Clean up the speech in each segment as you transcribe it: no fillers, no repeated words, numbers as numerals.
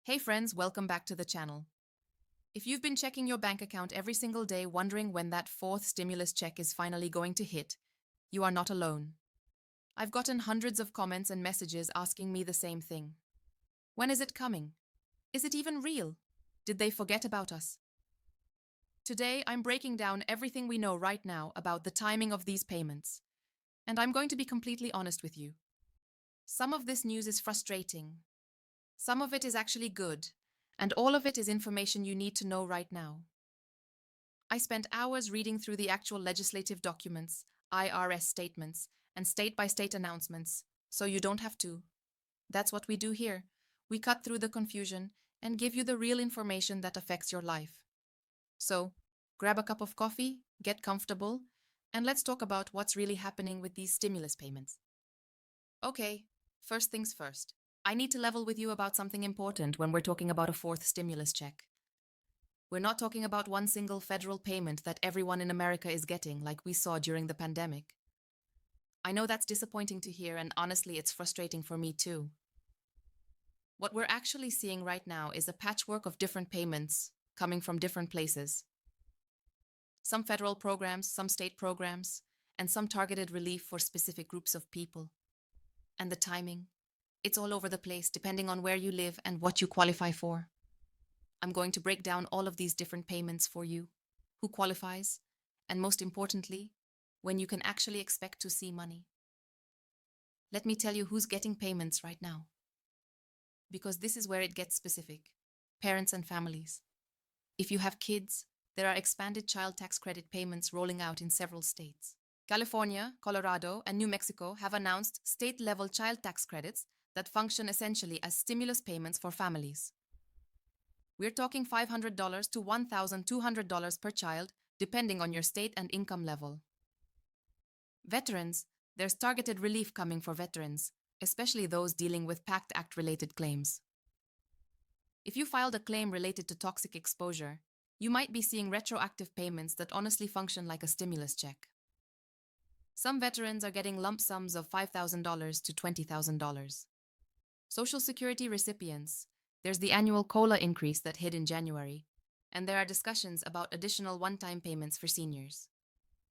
Hey friends, welcome back to the channel. If you've been checking your bank account every single day wondering when that fourth stimulus check is finally going to hit, you are not alone. I've gotten hundreds of comments and messages asking me the same thing. When is it coming? Is it even real? Did they forget about us? Today, I'm breaking down everything we know right now about the timing of these payments. And I'm going to be completely honest with you. Some of this news is frustrating. Some of it is actually good, and all of it is information you need to know right now. I spent hours reading through the actual legislative documents, IRS statements, and state-by-state announcements, so you don't have to. That's what we do here. We cut through the confusion and give you the real information that affects your life. So, grab a cup of coffee, get comfortable, and let's talk about what's really happening with these stimulus payments. Okay, first things first. I need to level with you about something important when we're talking about a fourth stimulus check. We're not talking about one single federal payment that everyone in America is getting like we saw during the pandemic. I know that's disappointing to hear, and honestly, it's frustrating for me too. What we're actually seeing right now is a patchwork of different payments coming from different places. Some federal programs, some state programs, and some targeted relief for specific groups of people. And the timing, it's all over the place depending on where you live and what you qualify for. I'm going to break down all of these different payments for you, who qualifies, and most importantly, when you can actually expect to see money. Let me tell you who's getting payments right now. Because this is where it gets specific. Parents and families. If you have kids, there are expanded child tax credit payments rolling out in several states. California, Colorado, and New Mexico have announced state-level child tax credits that function essentially as stimulus payments for families. We're talking $500 to $1,200 per child, depending on your state and income level. Veterans, there's targeted relief coming for veterans, especially those dealing with PACT Act-related claims. If you filed a claim related to toxic exposure, you might be seeing retroactive payments that honestly function like a stimulus check. Some veterans are getting lump sums of $5,000 to $20,000. Social Security recipients, there's the annual COLA increase that hit in January, and there are discussions about additional one-time payments for seniors.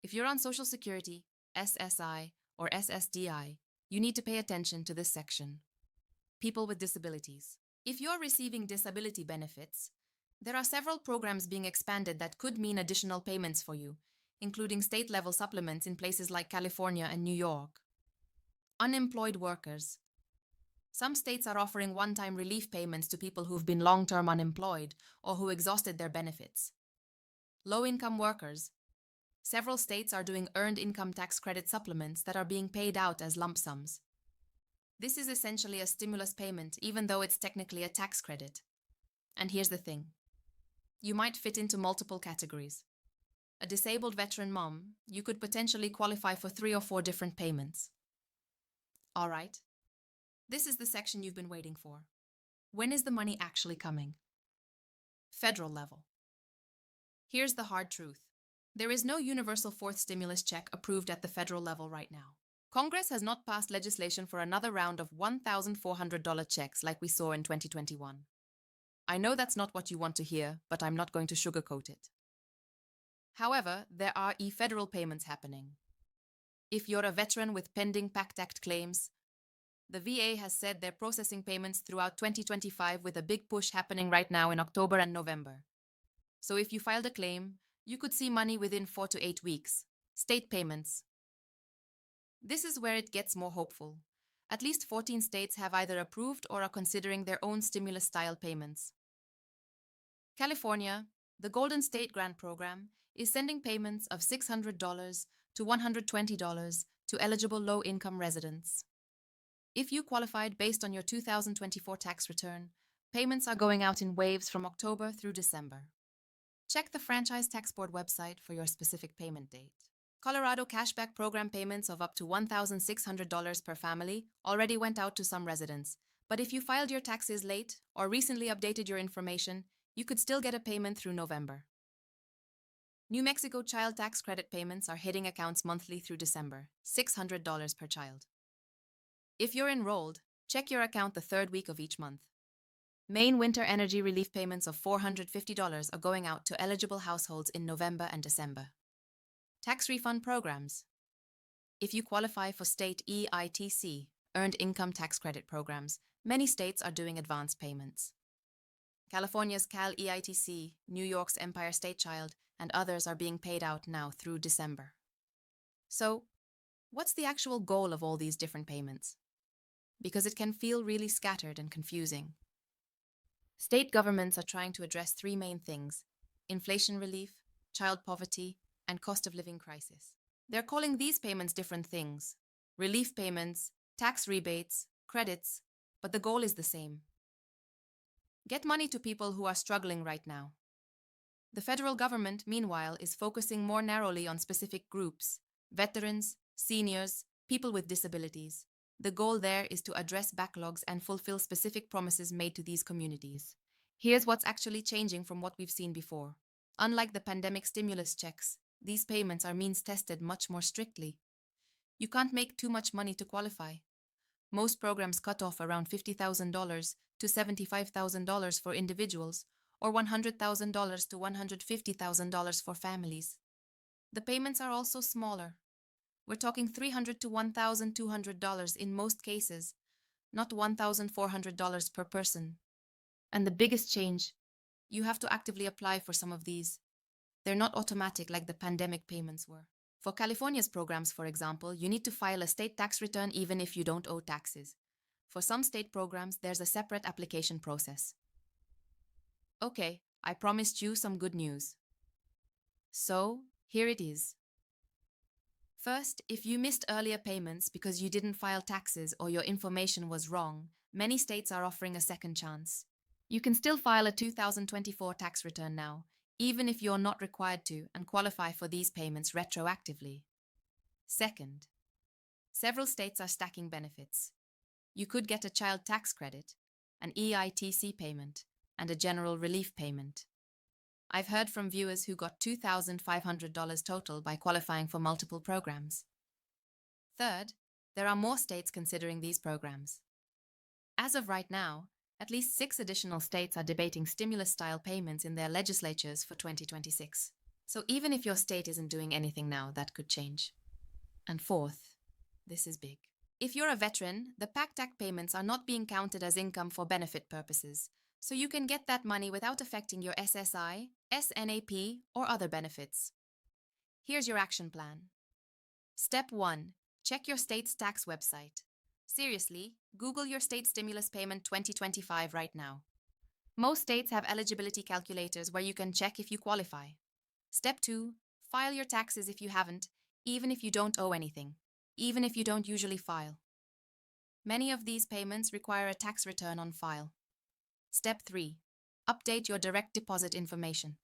If you're on Social Security, SSI, or SSDI, you need to pay attention to this section. People with disabilities. If you're receiving disability benefits, there are several programs being expanded that could mean additional payments for you, including state-level supplements in places like California and New York. Unemployed workers. Some states are offering one-time relief payments to people who've been long-term unemployed or who exhausted their benefits. Low-income workers. Several states are doing earned income tax credit supplements that are being paid out as lump sums. This is essentially a stimulus payment, even though it's technically a tax credit. And here's the thing. You might fit into multiple categories. A disabled veteran mom, you could potentially qualify for 3 or 4 different payments. All right. This is the section you've been waiting for. When is the money actually coming? Federal level. Here's the hard truth. There is no universal fourth stimulus check approved at the federal level right now. Congress has not passed legislation for another round of $1,400 checks like we saw in 2021. I know that's not what you want to hear, but I'm not going to sugarcoat it. However, there are federal payments happening. If you're a veteran with pending PACT Act claims, the VA has said they're processing payments throughout 2025 with a big push happening right now in October and November. So if you filed a claim, you could see money within 4 to 8 weeks. State payments. This is where it gets more hopeful. At least 14 states have either approved or are considering their own stimulus-style payments. California, the Golden State Grant Program, is sending payments of $600 to $120 to eligible low-income residents. If you qualified based on your 2024 tax return, payments are going out in waves from October through December. Check the Franchise Tax Board website for your specific payment date. Colorado Cashback Program payments of up to $1,600 per family already went out to some residents, but if you filed your taxes late or recently updated your information, you could still get a payment through November. New Mexico child tax credit payments are hitting accounts monthly through December, $600 per child. If you're enrolled, check your account the 3rd week of each month. Main winter energy relief payments of $450 are going out to eligible households in November and December. Tax refund programs. If you qualify for state EITC, Earned Income Tax Credit programs, many states are doing advance payments. California's Cal EITC, New York's Empire State Child, and others are being paid out now through December. So, what's the actual goal of all these different payments? Because it can feel really scattered and confusing. State governments are trying to address three main things: inflation relief, child poverty, and cost of living crisis. They're calling these payments different things: relief payments, tax rebates, credits, but the goal is the same. Get money to people who are struggling right now. The federal government, meanwhile, is focusing more narrowly on specific groups: veterans, seniors, people with disabilities. The goal there is to address backlogs and fulfill specific promises made to these communities. Here's what's actually changing from what we've seen before. Unlike the pandemic stimulus checks, these payments are means-tested much more strictly. You can't make too much money to qualify. Most programs cut off around $50,000 to $75,000 for individuals, or $100,000 to $150,000 for families. The payments are also smaller. We're talking $300 to $1,200 in most cases, not $1,400 per person. And the biggest change, you have to actively apply for some of these. They're not automatic like the pandemic payments were. For California's programs, for example, you need to file a state tax return even if you don't owe taxes. For some state programs, there's a separate application process. Okay, I promised you some good news. So, here it is. First, if you missed earlier payments because you didn't file taxes or your information was wrong, many states are offering a second chance. You can still file a 2024 tax return now, even if you're not required to, and qualify for these payments retroactively. Second, several states are stacking benefits. You could get a child tax credit, an EITC payment, and a general relief payment. I've heard from viewers who got $2,500 total by qualifying for multiple programs. Third, there are more states considering these programs. As of right now, at least 6 additional states are debating stimulus-style payments in their legislatures for 2026. So even if your state isn't doing anything now, that could change. And fourth, this is big. If you're a veteran, the PACT payments are not being counted as income for benefit purposes, so you can get that money without affecting your SSI, SNAP, or other benefits. Here's your action plan. Step 1. Check your state's tax website. Seriously, Google your state stimulus payment 2025 right now. Most states have eligibility calculators where you can check if you qualify. Step 2. File your taxes if you haven't, even if you don't owe anything, even if you don't usually file. Many of these payments require a tax return on file. Step 3. Update your direct deposit information.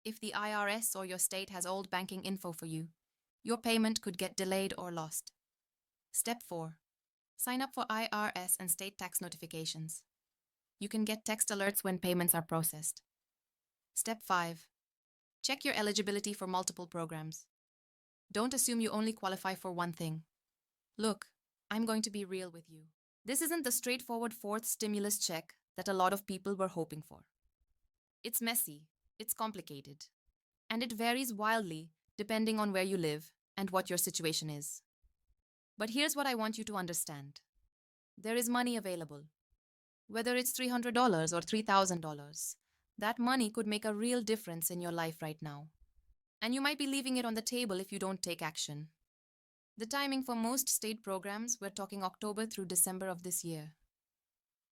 If the IRS or your state has old banking info for you, your payment could get delayed or lost. Step 4. Sign up for IRS and state tax notifications. You can get text alerts when payments are processed. Step 5. Check your eligibility for multiple programs. Don't assume you only qualify for one thing. Look, I'm going to be real with you. This isn't the straightforward fourth stimulus check that a lot of people were hoping for. It's messy, it's complicated, and it varies wildly depending on where you live and what your situation is. But here's what I want you to understand. There is money available. Whether it's $300 or $3,000, that money could make a real difference in your life right now. And you might be leaving it on the table if you don't take action. The timing for most state programs, we're talking October through December of this year.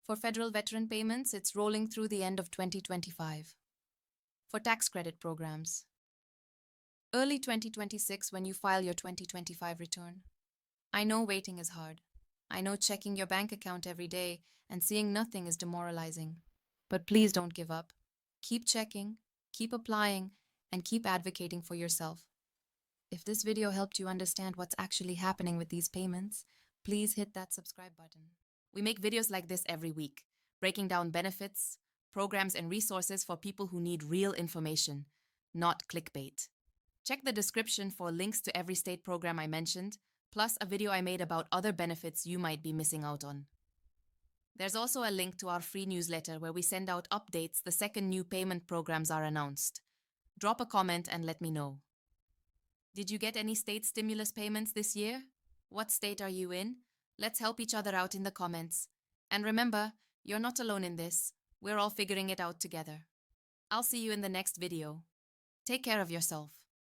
For federal veteran payments, it's rolling through the end of 2025. For tax credit programs, early 2026 when you file your 2025 return. I know waiting is hard. I know checking your bank account every day and seeing nothing is demoralizing. But please don't give up. Keep checking, keep applying, and keep advocating for yourself. If this video helped you understand what's actually happening with these payments, please hit that subscribe button. We make videos like this every week, breaking down benefits, programs, and resources for people who need real information, not clickbait. Check the description for links to every state program I mentioned, plus a video I made about other benefits you might be missing out on. There's also a link to our free newsletter where we send out updates the second new payment programs are announced. Drop a comment and let me know. Did you get any state stimulus payments this year? What state are you in? Let's help each other out in the comments. And remember, you're not alone in this. We're all figuring it out together. I'll see you in the next video. Take care of yourself.